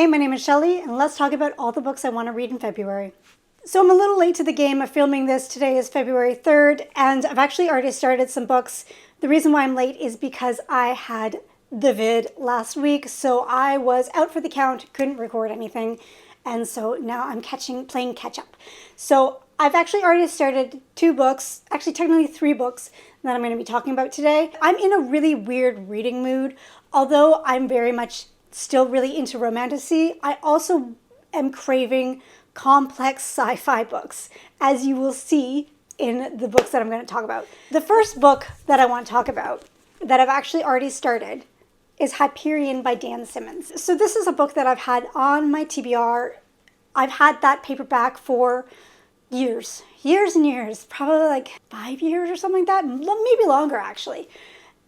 Hey, my name is Shelley, and let's talk about all the books I want to read in February. So I'm a little late to the game of filming this. Today is February 3rd, and I've actually already started some books. The reason why I'm late is because I had the vid last week, so I was out for the count, couldn't record anything, and so now I'm playing catch up. So I've actually already started 2 books, actually technically 3 books that I'm going to be talking about today. I'm in a really weird reading mood, although I'm very much still really into romantasy. I also am craving complex sci-fi books, as you will see in the books that I'm going to talk about. The first book that I want to talk about, that I've actually already started, is Hyperion by Dan Simmons. So this is a book that I've had on my TBR. I've had that paperback for years and years, probably like 5 years or something like that, maybe longer actually.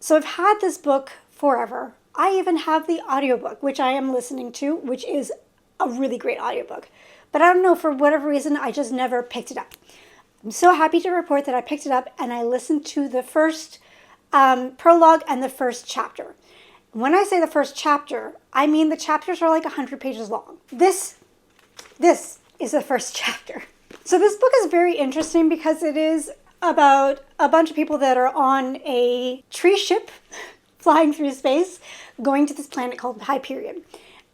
So I've had this book forever. I even have the audiobook, which I am listening to, which is a really great audiobook. But I don't know, for whatever reason, I just never picked it up. I'm so happy to report that I picked it up and I listened to the first prologue and the first chapter. When I say the first chapter, I mean the chapters are like 100 pages long. This is the first chapter. So this book is very interesting because it is about a bunch of people that are on a tree ship flying through space, going to this planet called Hyperion.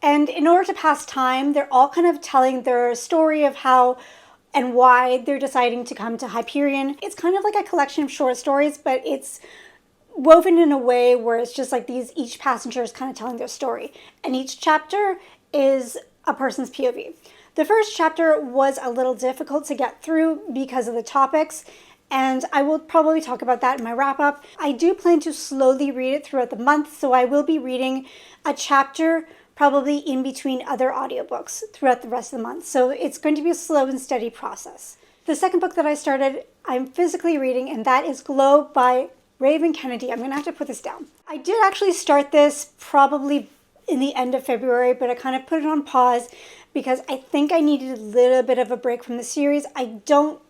And in order to pass time, they're all kind of telling their story of how and why they're deciding to come to Hyperion. It's kind of like a collection of short stories, but it's woven in a way where it's just like each passenger is kind of telling their story. And each chapter is a person's POV. The first chapter was a little difficult to get through because of the topics, and I will probably talk about that in my wrap-up. I do plan to slowly read it throughout the month, so I will be reading a chapter probably in between other audiobooks throughout the rest of the month. So it's going to be a slow and steady process. The second book that I started, I'm physically reading, and that is Glow by Raven Kennedy. I'm going to have to put this down. I did actually start this probably in the end of February, but I kind of put it on pause because I think I needed a little bit of a break from the series. I don't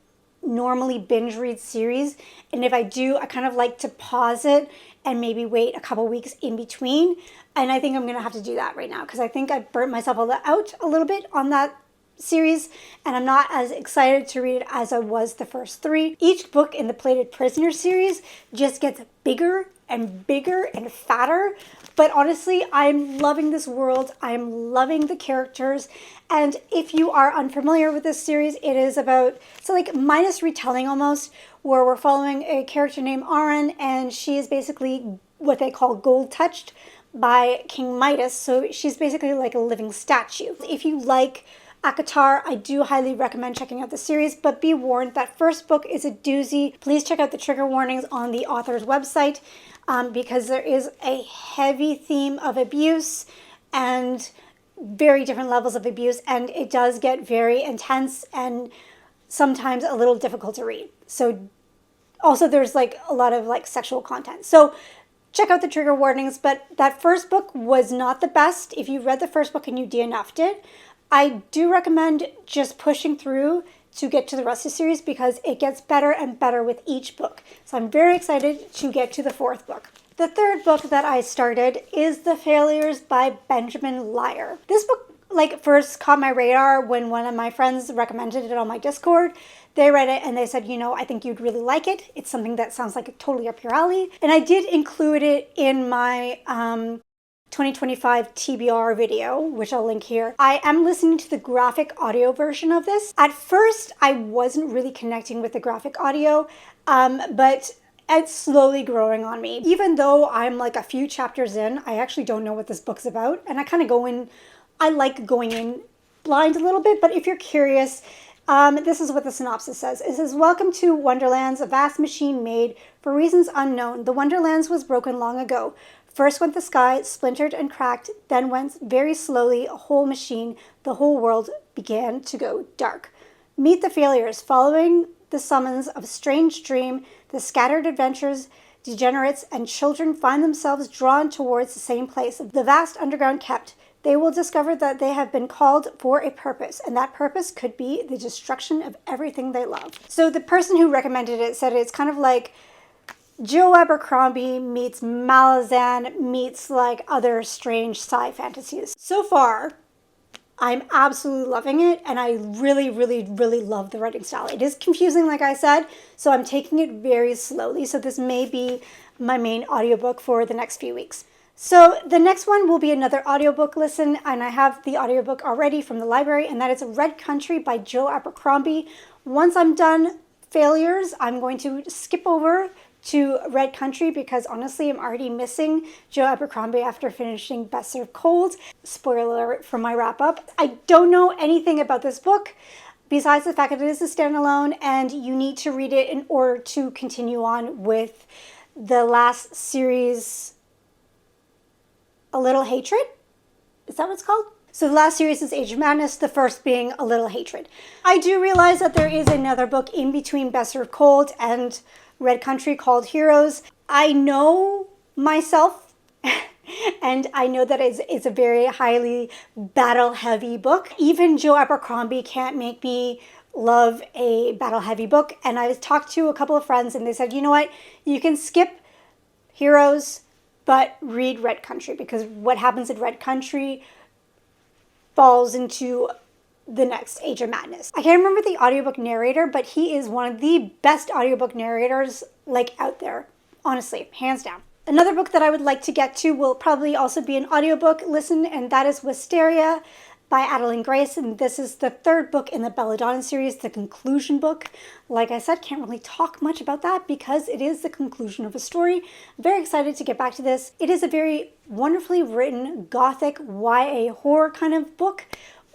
normally binge read series, and if I do, I kind of like to pause it and maybe wait a couple weeks in between, and I think I'm gonna have to do that right now because I think I burnt myself out a little bit on that series, and I'm not as excited to read it as I was the first 3. Each book in the Plated Prisoner series just gets bigger and bigger and fatter, but honestly, I'm loving this world. I'm loving the characters, and if you are unfamiliar with this series, it is about, so like Midas retelling almost, where we're following a character named Aran, and she is basically what they call gold touched by King Midas, so she's basically like a living statue. If you like ACOTAR, I do highly recommend checking out the series, but be warned that first book is a doozy. Please check out the trigger warnings on the author's website because there is a heavy theme of abuse and very different levels of abuse, and it does get very intense and sometimes a little difficult to read. So also there's like a lot of like sexual content. So check out the trigger warnings, but that first book was not the best. If you read the first book and you DNF'd it, I do recommend just pushing through to get to the rest of the series because it gets better and better with each book. So I'm very excited to get to the 4th book. The third book that I started is The Failures by Benjamin Lyer. This book first caught my radar when one of my friends recommended it on my Discord. They read it and they said, I think you'd really like it. It's something that sounds like totally up your alley. And I did include it in my 2025 TBR video, which I'll link here. I am listening to the graphic audio version of this. At first, I wasn't really connecting with the graphic audio, but it's slowly growing on me. Even though I'm like a few chapters in, I actually don't know what this book's about, and I kind of I like going in blind a little bit, but if you're curious, this is what the synopsis says. It says, "Welcome to Wonderlands, a vast machine made for reasons unknown. The Wonderlands was broken long ago. First went the sky, splintered and cracked, then went very slowly a whole machine. The whole world began to go dark. Meet the failures. Following the summons of a strange dream, the scattered adventurers, degenerates, and children find themselves drawn towards the same place, the vast underground kept. They will discover that they have been called for a purpose, and that purpose could be the destruction of everything they love." So the person who recommended it said it's kind of like Joe Abercrombie meets Malazan meets like other strange sci fantasies. So far, I'm absolutely loving it, and I really, really, really love the writing style. It is confusing, like I said, so I'm taking it very slowly. So this may be my main audiobook for the next few weeks. So the next one will be another audiobook listen, and I have the audiobook already from the library, and that is Red Country by Joe Abercrombie. Once I'm done Failures, I'm going to skip over to Red Country because honestly, I'm already missing Joe Abercrombie after finishing Best Served Cold. Spoiler alert for my wrap up. I don't know anything about this book besides the fact that it is a standalone and you need to read it in order to continue on with the last series, A Little Hatred? Is that what it's called? So the last series is Age of Madness, the first being A Little Hatred. I do realize that there is another book in between Best Served Cold and Red Country called Heroes. I know myself, and I know that it's a very highly battle-heavy book. Even Joe Abercrombie can't make me love a battle-heavy book. And I talked to a couple of friends, and they said, you know what, you can skip Heroes, but read Red Country, because what happens in Red Country falls into the next Age of Madness. I can't remember the audiobook narrator, but he is one of the best audiobook narrators like out there. Honestly, hands down. Another book that I would like to get to will probably also be an audiobook listen, and that is Wisteria by Adeline Grace, and this is the third book in the Belladonna series, the conclusion book. Like I said, can't really talk much about that because it is the conclusion of a story. Very excited to get back to this. It is a very wonderfully written gothic YA horror kind of book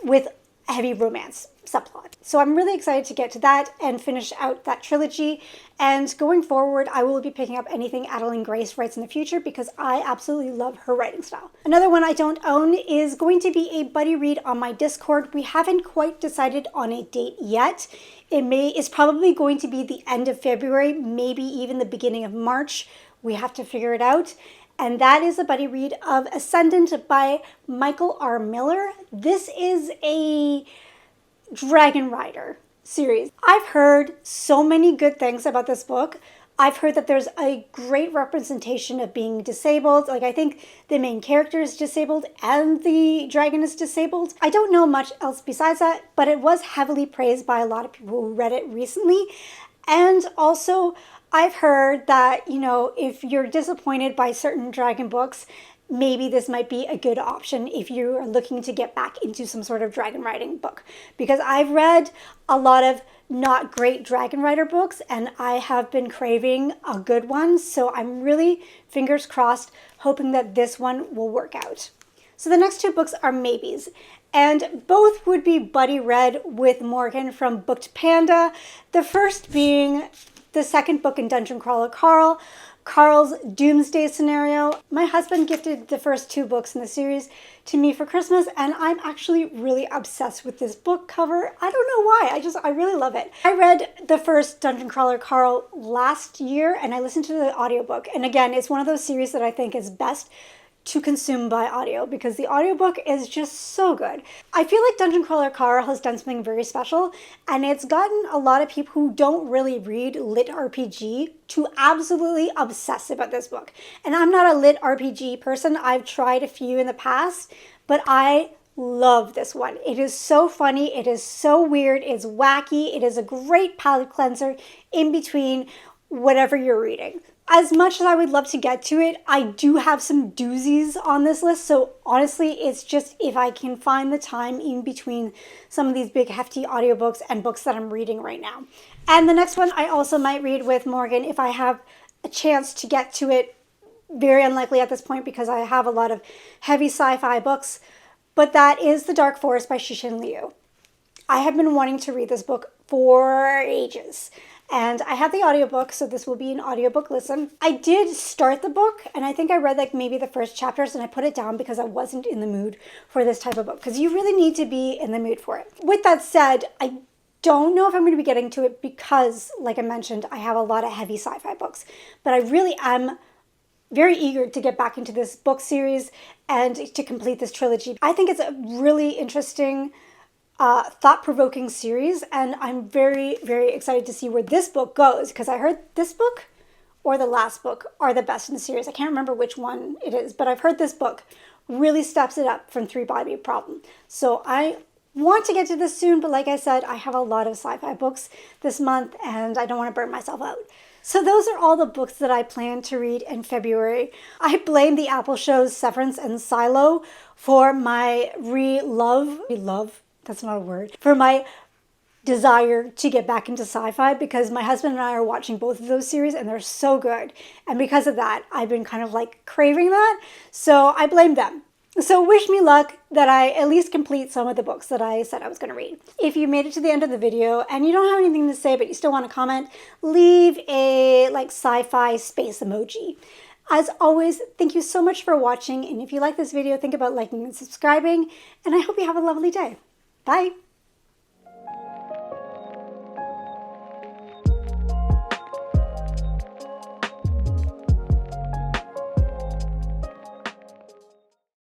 with a heavy romance subplot. So I'm really excited to get to that and finish out that trilogy. And going forward, I will be picking up anything Adeline Grace writes in the future because I absolutely love her writing style. Another one I don't own is going to be a buddy read on my Discord. We haven't quite decided on a date yet. It's probably going to be the end of February, maybe even the beginning of March. We have to figure it out. And that is a buddy read of Ascendant by Michael R. Miller. This is a Dragon Rider series. I've heard so many good things about this book. I've heard that there's a great representation of being disabled. Like, I think the main character is disabled and the dragon is disabled. I don't know much else besides that, but it was heavily praised by a lot of people who read it recently. And also, I've heard that, you know, if you're disappointed by certain dragon books, maybe this might be a good option if you're looking to get back into some sort of dragon riding book. Because I've read a lot of not great dragon rider books and I have been craving a good one. So I'm really, fingers crossed, hoping that this one will work out. So the next two books are maybes. And both would be buddy read with Morgan from Booked Panda. The first being the second book in Dungeon Crawler Carl's Doomsday Scenario. My husband gifted the first two books in the series to me for Christmas, and I'm actually really obsessed with this book cover. I don't know why, I really love it. I read the first Dungeon Crawler Carl last year, and I listened to the audiobook. And again, it's one of those series that I think is best to consume by audio because the audiobook is just so good. I feel like Dungeon Crawler Carl has done something very special, and it's gotten a lot of people who don't really read lit RPG to absolutely obsess about this book. And I'm not a lit RPG person. I've tried a few in the past, but I love this one. It is so funny. It is so weird. It's wacky. It is a great palate cleanser in between whatever you're reading. As much as I would love to get to it, I do have some doozies on this list. So honestly, it's just if I can find the time in between some of these big hefty audiobooks and books that I'm reading right now. And the next one I also might read with Morgan if I have a chance to get to it. Very unlikely at this point because I have a lot of heavy sci-fi books. But that is The Dark Forest by Cixin Liu. I have been wanting to read this book for ages. And I have the audiobook, so this will be an audiobook listen. I did start the book, and I think I read like maybe the first chapters, and I put it down because I wasn't in the mood for this type of book, because you really need to be in the mood for it. With that said, I don't know if I'm going to be getting to it because, like I mentioned, I have a lot of heavy sci-fi books. But I really am very eager to get back into this book series and to complete this trilogy. I think it's a really interesting thought-provoking series, and I'm very, very excited to see where this book goes because I heard this book or the last book are the best in the series. I can't remember which one it is, but I've heard this book really steps it up from Three Body Problem. So I want to get to this soon, but like I said, I have a lot of sci-fi books this month and I don't want to burn myself out. So those are all the books that I plan to read in February. I blame the Apple shows Severance and Silo for my for my desire to get back into sci-fi, because my husband and I are watching both of those series and they're so good. And because of that, I've been kind of like craving that. So I blame them. So wish me luck that I at least complete some of the books that I said I was going to read. If you made it to the end of the video and you don't have anything to say but you still want to comment, leave a like sci-fi space emoji. As always, thank you so much for watching, and if you like this video, think about liking and subscribing, and I hope you have a lovely day. Bye!